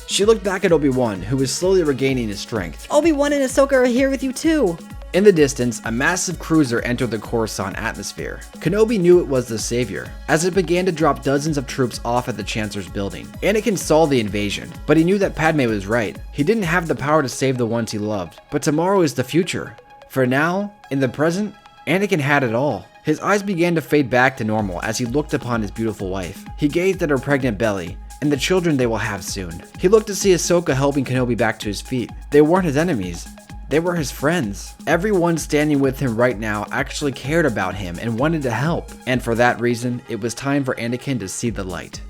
She looked back at Obi-Wan, who was slowly regaining his strength. Obi-Wan and Ahsoka are here with you, too. In the distance, a massive cruiser entered the Coruscant atmosphere. Kenobi knew it was the Savior, as it began to drop dozens of troops off at the Chancellor's building. Anakin saw the invasion, but he knew that Padme was right. He didn't have the power to save the ones he loved, but tomorrow is the future. For now, in the present, Anakin had it all. His eyes began to fade back to normal as he looked upon his beautiful wife. He gazed at her pregnant belly, and the children they will have soon. He looked to see Ahsoka helping Kenobi back to his feet. They weren't his enemies. They were his friends. Everyone standing with him right now actually cared about him and wanted to help. And for that reason, it was time for Anakin to see the light.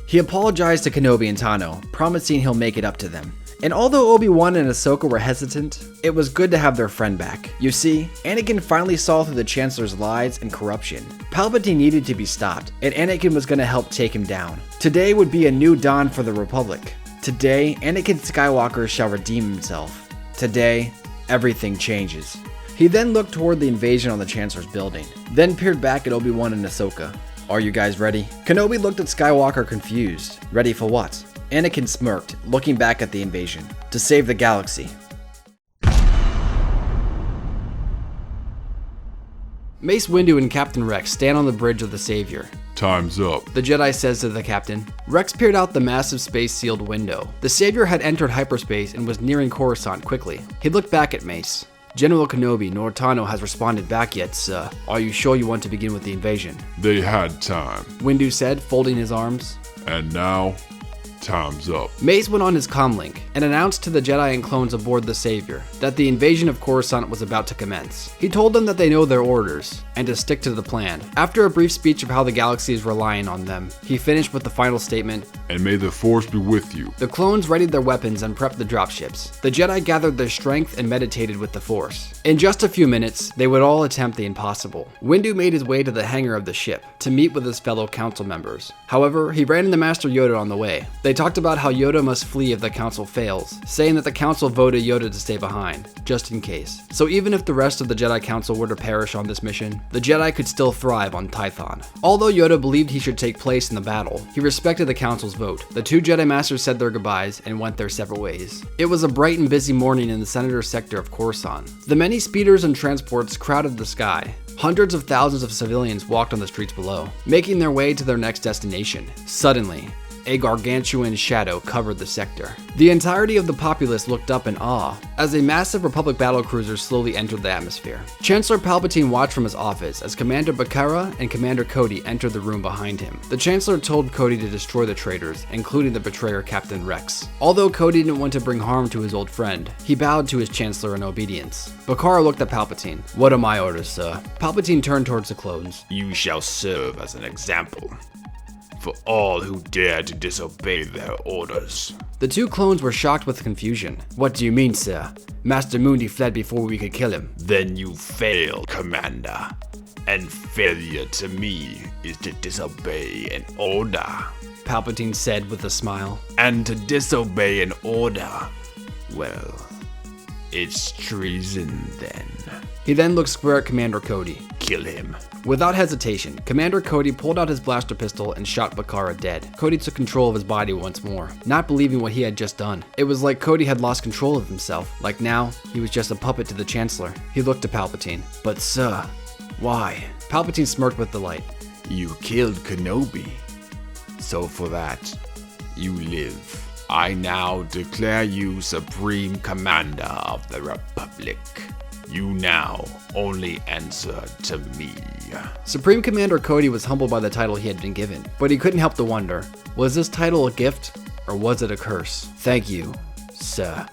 He apologized to Kenobi and Tano, promising he'll make it up to them. And although Obi-Wan and Ahsoka were hesitant, it was good to have their friend back. You see, Anakin finally saw through the Chancellor's lies and corruption. Palpatine needed to be stopped, and Anakin was going to help take him down. Today would be a new dawn for the Republic. Today, Anakin Skywalker shall redeem himself. Today, everything changes. He then looked toward the invasion on the Chancellor's building, then peered back at Obi-Wan and Ahsoka. Are you guys ready? Kenobi looked at Skywalker confused. Ready for what? Anakin smirked, looking back at the invasion. To save the galaxy. Mace Windu and Captain Rex stand on the bridge of the Savior. Time's up. The Jedi says to the captain. Rex peered out the massive space-sealed window. The Savior had entered hyperspace and was nearing Coruscant quickly. He looked back at Mace. General Kenobi nor Tano has responded back yet, sir. Are you sure you want to begin with the invasion? They had time. Windu said, folding his arms. And now, time's up. Mace went on his comlink and announced to the Jedi and clones aboard the Savior that the invasion of Coruscant was about to commence. He told them that they know their orders and to stick to the plan. After a brief speech of how the galaxy is relying on them, he finished with the final statement, And may the Force be with you. The clones readied their weapons and prepped the dropships. The Jedi gathered their strength and meditated with the Force. In just a few minutes, they would all attempt the impossible. Windu made his way to the hangar of the ship to meet with his fellow council members. However, he ran into Master Yoda on the way. They talked about how Yoda must flee if the council fails, saying that the council voted Yoda to stay behind, just in case. So even if the rest of the Jedi Council were to perish on this mission, the Jedi could still thrive on Tython. Although Yoda believed he should take place in the battle, he respected the council's vote. The two Jedi Masters said their goodbyes and went their separate ways. It was a bright and busy morning in the Senator's sector of Coruscant. The many speeders and transports crowded the sky. Hundreds of thousands of civilians walked on the streets below, making their way to their next destination. Suddenly, a gargantuan shadow covered the sector. The entirety of the populace looked up in awe as a massive Republic battlecruiser slowly entered the atmosphere. Chancellor Palpatine watched from his office as Commander Bakara and Commander Cody entered the room behind him. The Chancellor told Cody to destroy the traitors, including the betrayer Captain Rex. Although Cody didn't want to bring harm to his old friend, he bowed to his Chancellor in obedience. Bakara looked at Palpatine. What are my orders, sir? Palpatine turned towards the clones. You shall serve as an example for all who dare to disobey their orders. The two clones were shocked with confusion. What do you mean, sir? Master Mundi fled before we could kill him. Then you failed, Commander. And failure to me is to disobey an order. Palpatine said with a smile. And to disobey an order, well, it's treason then. He then looked square at Commander Cody. Kill him. Without hesitation, Commander Cody pulled out his blaster pistol and shot Bakara dead. Cody took control of his body once more, not believing what he had just done. It was like Cody had lost control of himself, like now, he was just a puppet to the Chancellor. He looked to Palpatine. But sir, why? Palpatine smirked with delight. You killed Kenobi. So for that, you live. I now declare you Supreme Commander of the Republic. You now only answer to me. Supreme Commander Cody was humbled by the title he had been given, but he couldn't help to wonder, was this title a gift or was it a curse? Thank you, sir.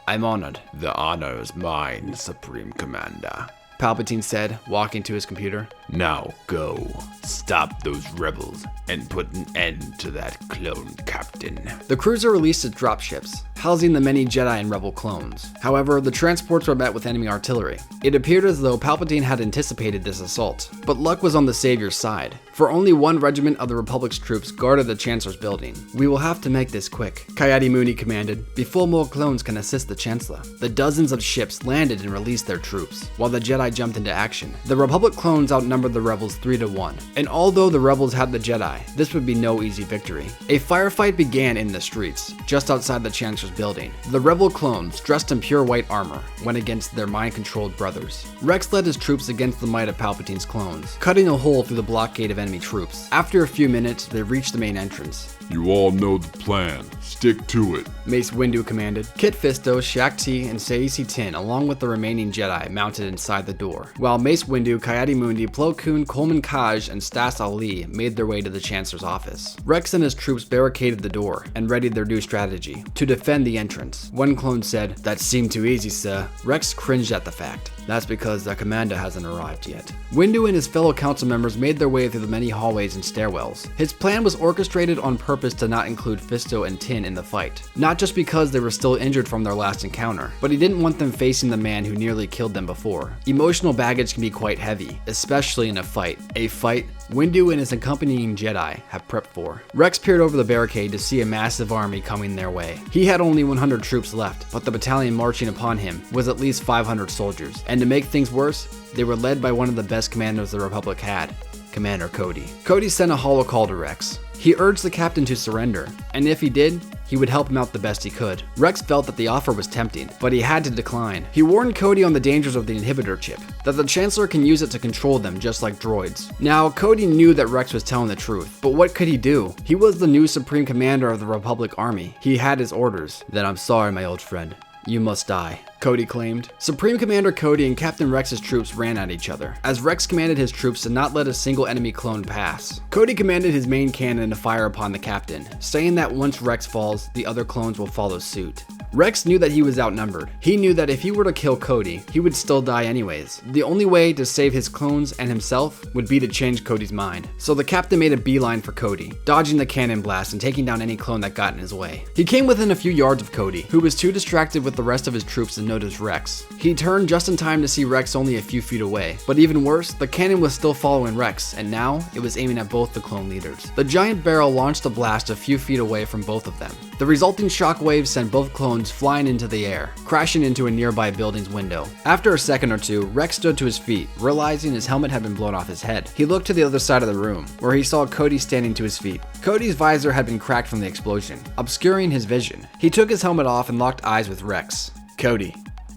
I'm honored. The honor is mine, Supreme Commander. Palpatine said, walking to his computer. Now go. Stop those rebels and put an end to that clone captain. The cruiser released its dropships, housing the many Jedi and Rebel clones. However, the transports were met with enemy artillery. It appeared as though Palpatine had anticipated this assault, but luck was on the Savior's side, for only one regiment of the Republic's troops guarded the Chancellor's building. We will have to make this quick, Ki-Adi-Mundi commanded, before more clones can assist the Chancellor. The dozens of ships landed and released their troops, while the Jedi jumped into action. The Republic clones outnumbered the Rebels 3-1, and although the Rebels had the Jedi, this would be no easy victory. A firefight began in the streets, just outside the Chancellor's building. The Rebel clones, dressed in pure white armor, went against their mind-controlled brothers. Rex led his troops against the might of Palpatine's clones, cutting a hole through the blockade of enemy troops. After a few minutes, they reached the main entrance. You all know the plan. Stick to it. Mace Windu commanded. Kit Fisto, Shaak Ti, and Saesee Tiin, along with the remaining Jedi, mounted inside the door, while Mace Windu, Ki-Adi-Mundi, Plo Koon, Coleman, Kcaj, and Stass Allie made their way to the Chancellor's office. Rex and his troops barricaded the door and readied their new strategy to defend the entrance. One clone said, "That seemed too easy, sir." Rex cringed at the fact. "That's because their commander hasn't arrived yet." Windu and his fellow council members made their way through the many hallways and stairwells. His plan was orchestrated on purpose to not include Fisto and Tiin in the fight. Not just because they were still injured from their last encounter, but he didn't want them facing the man who nearly killed them before. Emotional baggage can be quite heavy, especially in a fight. A fight Windu and his accompanying Jedi have prepped for. Rex peered over the barricade to see a massive army coming their way. He had only 100 troops left, but the battalion marching upon him was at least 500 soldiers. And to make things worse, they were led by one of the best commanders the Republic had, Commander Cody. Cody sent a hollow call to Rex. He urged the captain to surrender, and if he did, he would help him out the best he could. Rex felt that the offer was tempting, but he had to decline. He warned Cody on the dangers of the inhibitor chip, that the Chancellor can use it to control them just like droids. Now, Cody knew that Rex was telling the truth, but what could he do? He was the new Supreme Commander of the Republic Army. He had his orders. "Then I'm sorry, my old friend. You must die," Cody claimed. Supreme Commander Cody and Captain Rex's troops ran at each other, as Rex commanded his troops to not let a single enemy clone pass. Cody commanded his main cannon to fire upon the captain, saying that once Rex falls, the other clones will follow suit. Rex knew that he was outnumbered. He knew that if he were to kill Cody, he would still die anyways. The only way to save his clones and himself would be to change Cody's mind. So the captain made a beeline for Cody, dodging the cannon blast and taking down any clone that got in his way. He came within a few yards of Cody, who was too distracted with the rest of his troops to notice Rex. He turned just in time to see Rex only a few feet away. But even worse, the cannon was still following Rex, and now it was aiming at both the clone leaders. The giant barrel launched a blast a few feet away from both of them. The resulting shockwaves sent both clones flying into the air, crashing into a nearby building's window. After a second or two, Rex stood to his feet, realizing his helmet had been blown off his head. He looked to the other side of the room, where he saw Cody standing to his feet. Cody's visor had been cracked from the explosion, obscuring his vision. He took his helmet off and locked eyes with Rex. "Cody,"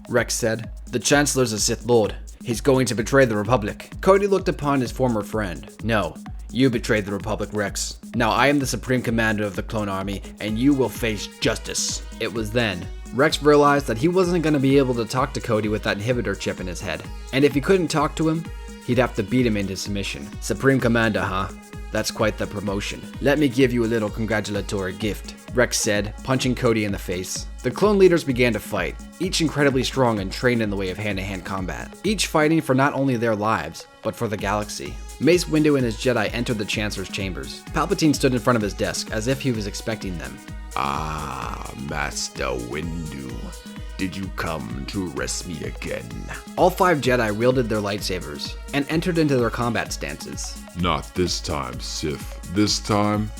Rex said, "the Chancellor's a Sith Lord. He's going to betray the Republic." Cody looked upon his former friend. "No, you betrayed the Republic, Rex. Now I am the Supreme Commander of the Clone Army, and you will face justice." It was then Rex realized that he wasn't going to be able to talk to Cody with that inhibitor chip in his head. And if he couldn't talk to him, he'd have to beat him into submission. "Supreme Commander, huh? That's quite the promotion. Let me give you a little congratulatory gift," Rex said, punching Cody in the face. The clone leaders began to fight, each incredibly strong and trained in the way of hand-to-hand combat, each fighting for not only their lives, but for the galaxy. Mace Windu and his Jedi entered the Chancellor's chambers. Palpatine stood in front of his desk, as if he was expecting them. "Ah, Master Windu. Did you come to arrest me again?" All 5 Jedi wielded their lightsabers and entered into their combat stances. Not this time, Sith. This time,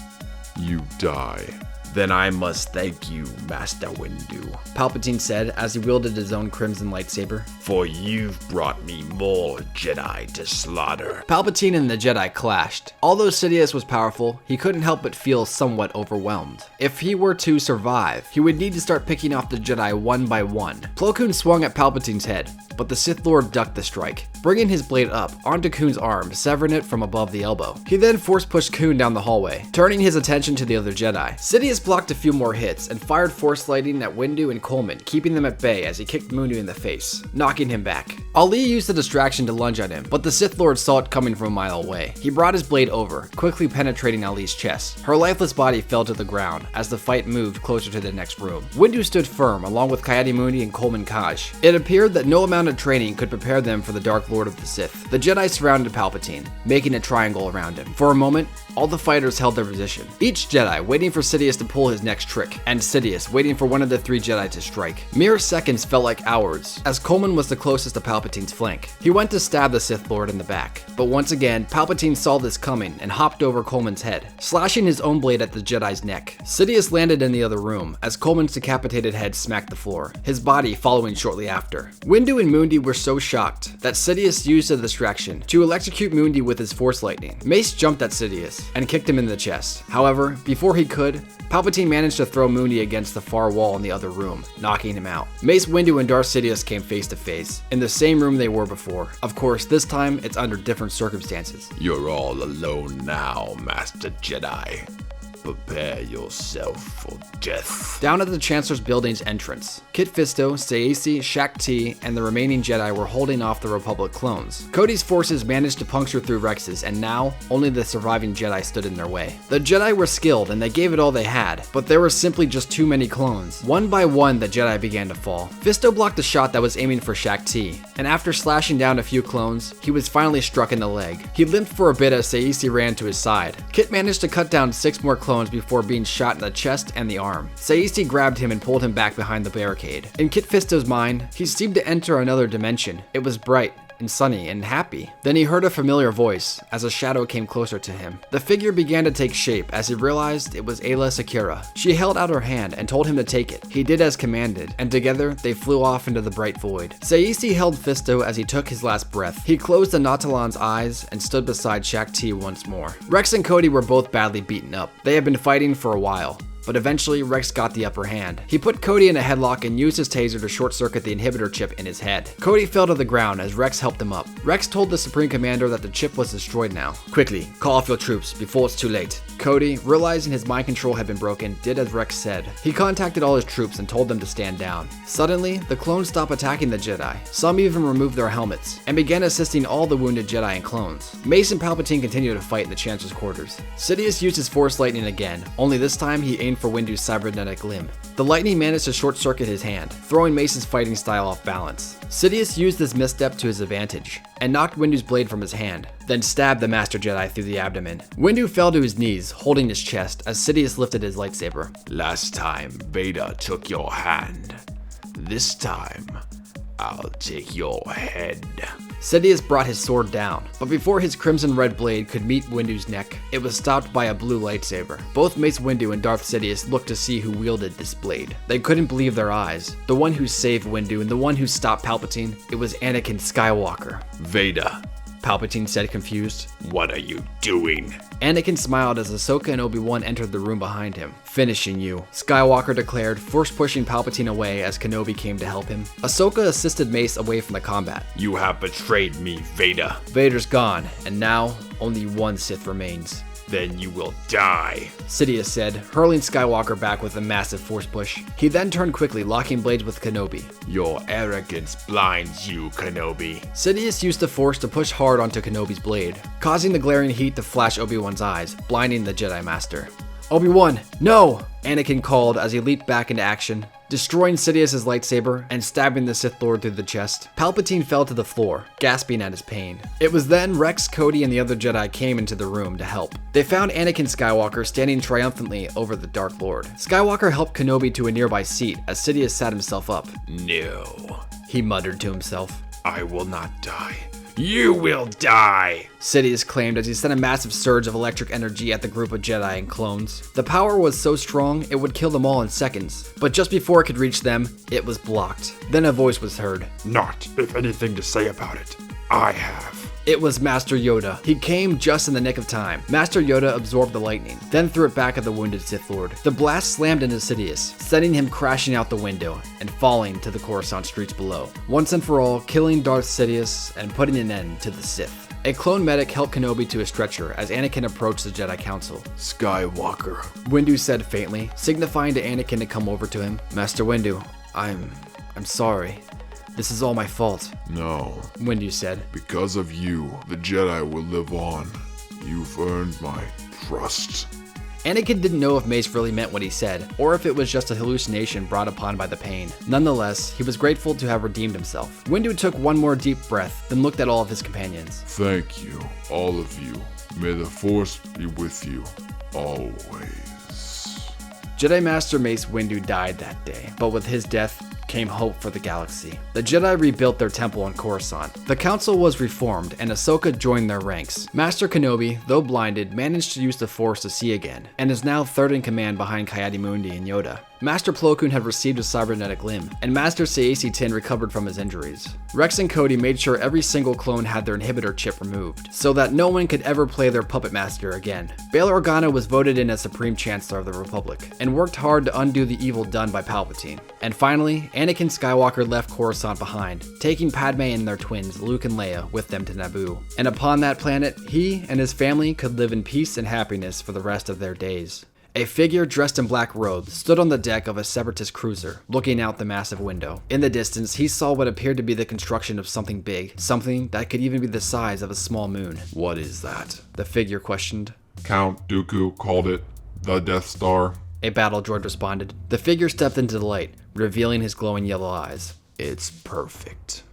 you die. "Then I must thank you, Master Windu," Palpatine said as he wielded his own crimson lightsaber. "for you've brought me more Jedi to slaughter." Palpatine and the Jedi clashed. Although Sidious was powerful, he couldn't help but feel somewhat overwhelmed. If he were to survive, he would need to start picking off the Jedi one by one. Plo Koon swung at Palpatine's head, but the Sith Lord ducked the strike, bringing his blade up onto Koon's arm, severing it from above the elbow. He then force-pushed Koon down the hallway, turning his attention to the other Jedi. Sidious blocked a few more hits and fired force lightning at Windu and Coleman, keeping them at bay as he kicked Windu in the face, knocking him back. Ali used the distraction to lunge at him, but the Sith Lord saw it coming from a mile away. He brought his blade over, quickly penetrating Ali's chest. Her lifeless body fell to the ground as the fight moved closer to the next room. Windu stood firm along with Ki-Adi-Mundi and Coleman Kcaj. It appeared that no amount of training could prepare them for the Dark Lord of the Sith. The Jedi surrounded Palpatine, making a triangle around him. For a moment, all the fighters held their position, each Jedi waiting for Sidious to pull his next trick, and Sidious waiting for one of the 3 Jedi to strike. Mere seconds felt like hours, as Coleman was the closest to Palpatine's flank. He went to stab the Sith Lord in the back, but once again, Palpatine saw this coming and hopped over Coleman's head, slashing his own blade at the Jedi's neck. Sidious landed in the other room, as Coleman's decapitated head smacked the floor, his body following shortly after. Windu and Mundi were so shocked that Sidious used as a distraction to electrocute Mundi with his Force Lightning. Mace jumped at Sidious and kicked him in the chest. However, before he could, Palpatine managed to throw Mundi against the far wall in the other room, knocking him out. Mace Windu and Darth Sidious came face to face, in the same room they were before. Of course, this time it's under different circumstances. You're all alone now, Master Jedi. Prepare yourself for death. Down at the Chancellor's building's entrance, Kit Fisto, Saesee, Shaak Ti, and the remaining Jedi were holding off the Republic clones. Cody's forces managed to puncture through Rex's, and now only the surviving Jedi stood in their way. The Jedi were skilled and they gave it all they had, but there were simply just too many clones. One by one, the Jedi began to fall. Fisto blocked a shot that was aiming for Shaak Ti, and after slashing down a few clones, he was finally struck in the leg. He limped for a bit as Saesee ran to his side. Kit managed to cut down 6 more clones before being shot in the chest and the arm. Saesee grabbed him and pulled him back behind the barricade. In Kit Fisto's mind, he seemed to enter another dimension. It was bright and sunny and happy. Then he heard a familiar voice as a shadow came closer to him. The figure began to take shape as he realized it was Aayla Secura. She held out her hand and told him to take it. He did as commanded, and together they flew off into the bright void. Saesee held Fisto as he took his last breath. He closed the Nautilan's eyes and stood beside Shaak Ti once more. Rex and Cody were both badly beaten up. They had been fighting for a while, but eventually Rex got the upper hand. He put Cody in a headlock and used his taser to short-circuit the inhibitor chip in his head. Cody fell to the ground as Rex helped him up. Rex told the Supreme Commander that the chip was destroyed now. Quickly, call off your troops before it's too late. Cody, realizing his mind control had been broken, did as Rex said. He contacted all his troops and told them to stand down. Suddenly, the clones stopped attacking the Jedi. Some even removed their helmets and began assisting all the wounded Jedi and clones. Mace and Palpatine continued to fight in the Chancellor's quarters. Sidious used his Force Lightning again, only this time he aimed for Windu's cybernetic limb. The lightning managed to short-circuit his hand, throwing Mace's fighting style off balance. Sidious used this misstep to his advantage and knocked Windu's blade from his hand, then stabbed the Master Jedi through the abdomen. Windu fell to his knees, holding his chest as Sidious lifted his lightsaber. Last time, Vader took your hand. This time, I'll take your head. Sidious brought his sword down, but before his crimson red blade could meet Windu's neck, it was stopped by a blue lightsaber. Both Mace Windu and Darth Sidious looked to see who wielded this blade. They couldn't believe their eyes. The one who saved Windu and the one who stopped Palpatine, it was Anakin Skywalker. Vader, Palpatine said, confused. what are you doing? Anakin smiled as Ahsoka and Obi-Wan entered the room behind him. Finishing you, Skywalker declared, force pushing Palpatine away as Kenobi came to help him. Ahsoka assisted Mace away from the combat. You have betrayed me, Vader. Vader's gone, and now only one Sith remains. Then you will die. Sidious said, hurling Skywalker back with a massive force push. He then turned quickly, locking blades with Kenobi. Your arrogance blinds you, Kenobi. Sidious used the force to push hard onto Kenobi's blade, causing the glaring heat to flash Obi-Wan's eyes, blinding the Jedi Master. Obi-Wan, no! Anakin called as he leaped back into action, destroying Sidious's lightsaber and stabbing the Sith Lord through the chest. Palpatine fell to the floor, gasping at his pain. It was then Rex, Cody, and the other Jedi came into the room to help. They found Anakin Skywalker standing triumphantly over the Dark Lord. Skywalker helped Kenobi to a nearby seat as Sidious sat himself up. No, He muttered to himself. I will not die. You will die! Sidious claimed as he sent a massive surge of electric energy at the group of Jedi and clones. The power was so strong, it would kill them all in seconds. But just before it could reach them, it was blocked. Then a voice was heard. Not if anything to say about it. I have. It was Master Yoda. He came just in the nick of time. Master Yoda absorbed the lightning, then threw it back at the wounded Sith Lord. The blast slammed into Sidious, sending him crashing out the window and falling to the Coruscant streets below, once and for all killing Darth Sidious and putting an end to the Sith. A clone medic helped Kenobi to a stretcher as Anakin approached the Jedi Council. Skywalker. Windu said faintly, signifying to Anakin to come over to him. Master Windu, I'm sorry. This is all my fault. No. Windu said. Because of you, the Jedi will live on. You've earned my trust. Anakin didn't know if Mace really meant what he said, or if it was just a hallucination brought upon by the pain. Nonetheless, he was grateful to have redeemed himself. Windu took one more deep breath, then looked at all of his companions. Thank you, all of you. May the Force be with you, always. Jedi Master Mace Windu died that day, but with his death came hope for the galaxy. The Jedi rebuilt their temple on Coruscant. The council was reformed, and Ahsoka joined their ranks. Master Kenobi, though blinded, managed to use the Force to see again, and is now third in command behind Ki-Adi-Mundi and Yoda. Master Plo Koon had received a cybernetic limb, and Master Saesee Tiin recovered from his injuries. Rex and Cody made sure every single clone had their inhibitor chip removed, so that no one could ever play their puppet master again. Bail Organa was voted in as Supreme Chancellor of the Republic, and worked hard to undo the evil done by Palpatine. And finally, Anakin Skywalker left Coruscant behind, taking Padme and their twins, Luke and Leia, with them to Naboo. And upon that planet, he and his family could live in peace and happiness for the rest of their days. A figure dressed in black robes stood on the deck of a Separatist cruiser, looking out the massive window. In the distance, he saw what appeared to be the construction of something big, something that could even be the size of a small moon. What is that? The figure questioned. Count Dooku called it the Death Star. A battle droid responded. The figure stepped into the light, revealing his glowing yellow eyes. It's perfect.